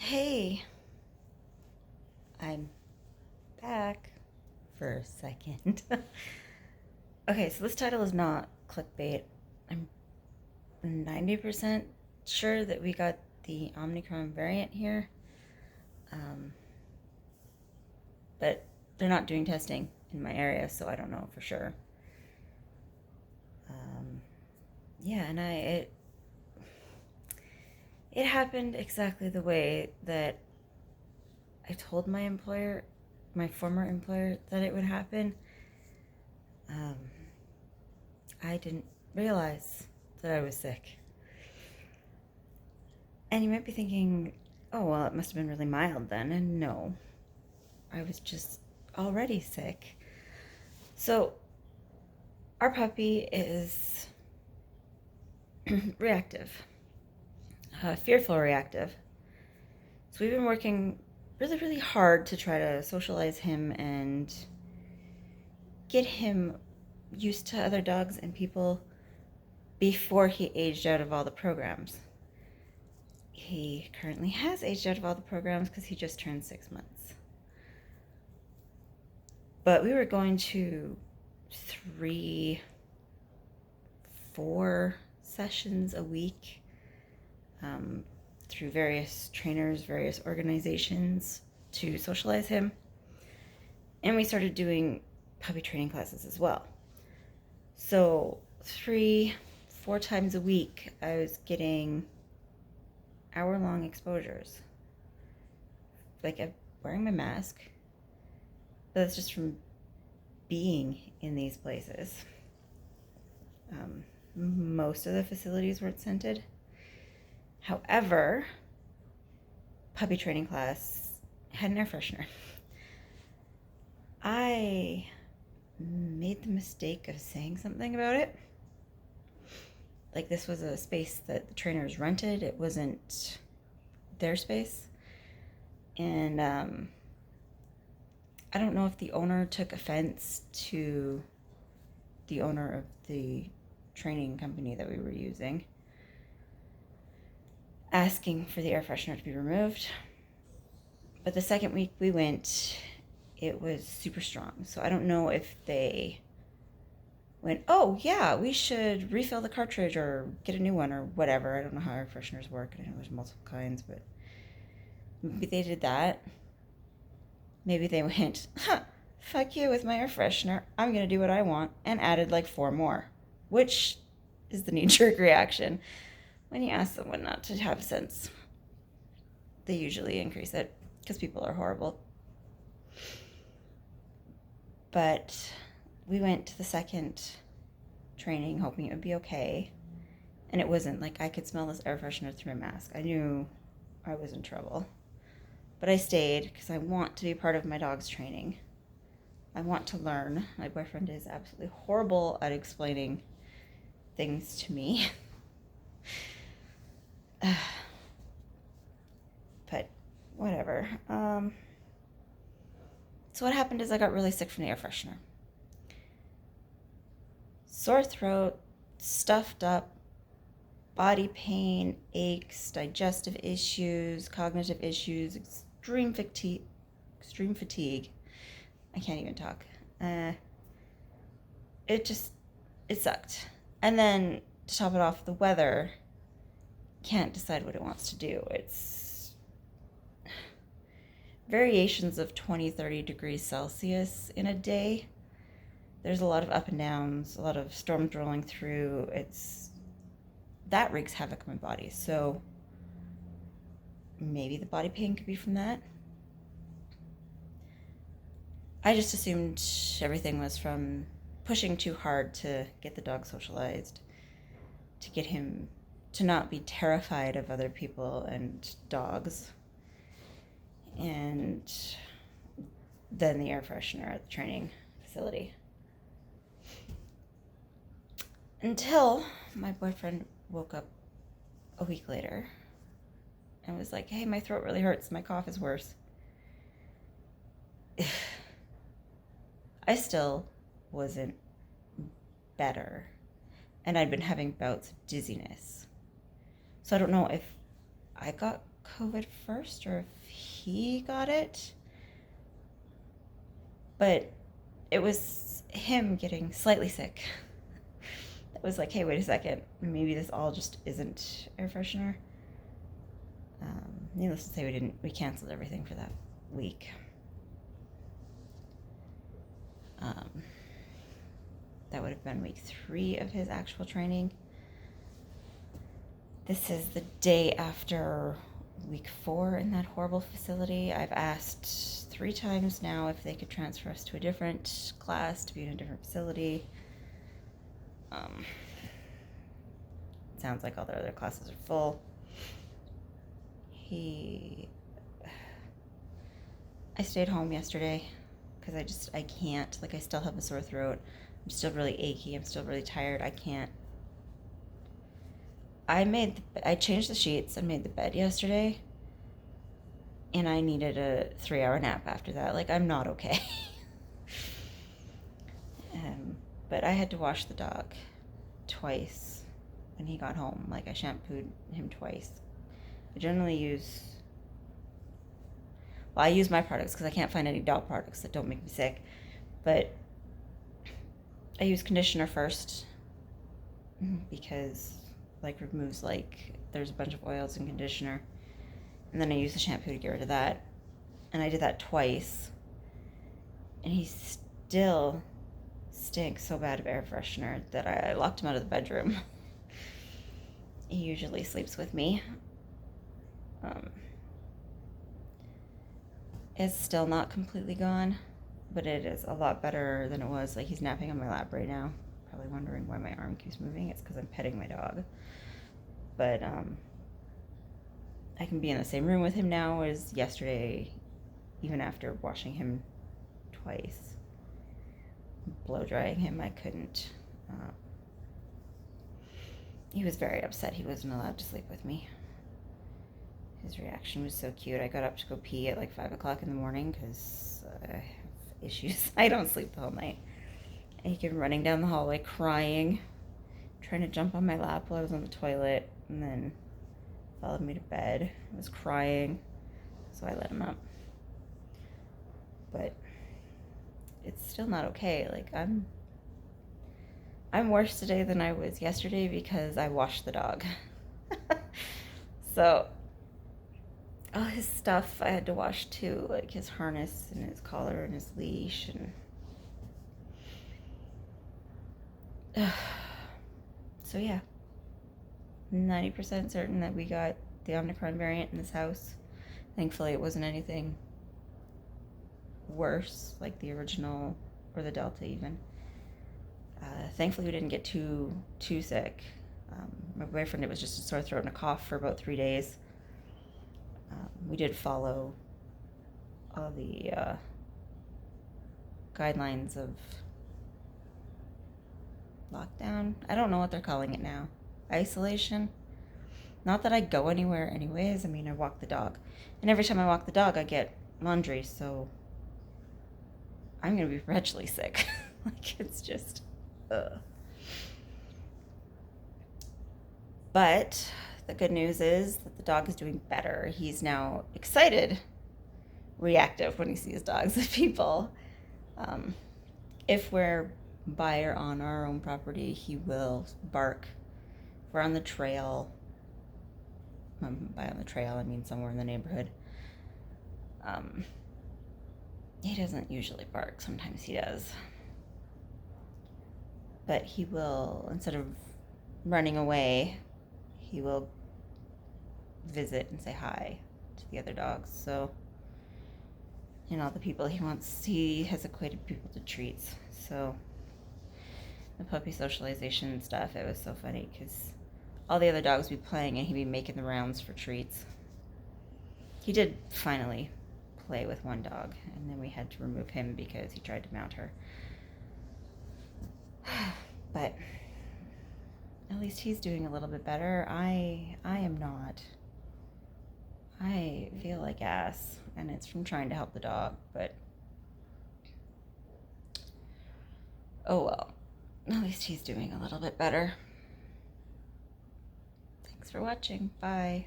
Hey, I'm back for a second. Okay, so this title is not clickbait. I'm 90% sure that we got the Omicron variant here, um, but they're not doing testing in my area, so I don't know for sure. Um, yeah, and it happened exactly the way that I told my employer, my former employer, that it would happen. Um, I didn't realize that I was sick. And you might be thinking, oh, well, it must have been really mild then. And no, I was just already sick. So, our puppy is reactive, fearful reactive. So, we've been working really, really hard to try to socialize him and get him used to other dogs and people before he aged out of all the programs. He currently has aged out of all the programs because he just turned 6 months. But we were going to 3, 4 sessions a week um, through various trainers, various organizations to socialize him. And we started doing puppy training classes as well. So 3, 4 times a week, I was getting hour-long exposures. Like I'm wearing my mask, but that's just from being in these places. Most of the facilities weren't scented. However, puppy training class had an air freshener. I made the mistake of saying something about it. Like this was a space that the trainers rented. It wasn't their space. And I don't know if the owner took offense to the owner of the training company that we were using asking for the air freshener to be removed. But the second week we went, it was super strong. So I don't know if they went, oh yeah, we should refill the cartridge or get a new one or whatever. I don't know how air fresheners work. I know there's multiple kinds, but maybe they did that. Maybe they went, fuck you with my air freshener. I'm going to do what I want, and added like 4 more, which is the knee jerk reaction when you ask someone not to have sense. They usually increase it because people are horrible. But we went to the second training hoping it would be okay. And it wasn't. Like I could smell this air freshener through my mask. I knew I was in trouble. But I stayed because I want to be part of my dog's training. I want to learn. My boyfriend is absolutely horrible at explaining things to me. But whatever. So what happened is I got really sick from the air freshener. Sore throat, stuffed up, body pain, aches, digestive issues, cognitive issues, extreme fatigue. Extreme fatigue. I can't even talk. It sucked. And then to top it off, the weather can't decide what it wants to do. It's variations of 20, 30 degrees Celsius in a day. There's a lot of up and downs, a lot of storms rolling through. That wreaks havoc on my body. So maybe the body pain could be from that. I just assumed everything was from pushing too hard to get the dog socialized, to get him to not be terrified of other people and dogs. And then the air freshener at the training facility. Until my boyfriend woke up a week later and was like, hey, my throat really hurts. My cough is worse. I still wasn't better. And I'd been having bouts of dizziness. So I don't know if I got COVID first or if he got it. But it was him getting slightly sick. It was like, hey, wait a second. Maybe this all just isn't air freshener. Needless to say, we canceled everything for that week. That would have been week 3 of his actual training. This is the day after week 4 in that horrible facility. I've asked 3 times now if they could transfer us to a different class to be in a different facility. Sounds like all their other classes are full. I stayed home yesterday because I can't. Like, I still have a sore throat. I'm still really achy. I'm still really tired. I can't. I changed the sheets and made the bed yesterday, and I needed a 3-hour nap after that. Like, I'm not okay. But I had to wash the dog twice when he got home. Like, I shampooed him twice. I generally use my products because I can't find any dog products that don't make me sick. But I use conditioner first because, like, removes, like, there's a bunch of oils in conditioner. And then I use the shampoo to get rid of that. And I did that twice. And he still stinks so bad of air freshener that I locked him out of the bedroom. He usually sleeps with me. It's still not completely gone, but it is a lot better than it was. Like, he's napping on my lap right now. Probably wondering why my arm keeps moving. It's because I'm petting my dog. But I can be in the same room with him now as yesterday, even after washing him twice. Blow drying him, I couldn't. He was very upset he wasn't allowed to sleep with me. His reaction was so cute. I got up to go pee at like 5 o'clock in the morning because I have issues. I don't sleep the whole night. And he came running down the hallway crying, trying to jump on my lap while I was on the toilet, and then followed me to bed. I was crying, so I let him up. But it's still not okay. Like, I'm worse today than I was yesterday because I washed the dog. So all his stuff I had to wash too, like his harness and his collar and his leash and so yeah, 90% certain that we got the Omicron variant in this house. Thankfully it wasn't anything worse like the original or the Delta even. Thankfully we didn't get too sick. My boyfriend, it was just a sore throat and a cough for about 3 days. We did follow all the guidelines of lockdown. I don't know what they're calling it now. Isolation. Not that I go anywhere anyways. I mean, I walk the dog. And every time I walk the dog, I get laundry, so I'm going to be perpetually sick. Like, it's just, But the good news is that the dog is doing better. He's now excited, reactive when he sees dogs and people. If we're by or on our own property, he will bark. If we're on the trail, by on the trail, I mean somewhere in the neighborhood. He doesn't usually bark. Sometimes he does. But he will, instead of running away, he will visit and say hi to the other dogs. So, the people he has equated people to treats. So, the puppy socialization and stuff, it was so funny because all the other dogs would be playing and he'd be making the rounds for treats. He did finally play with one dog, and then we had to remove him because he tried to mount her. But at least he's doing a little bit better. I am not. I feel like ass, and it's from trying to help the dog, but oh well. At least he's doing a little bit better. Thanks for watching. Bye.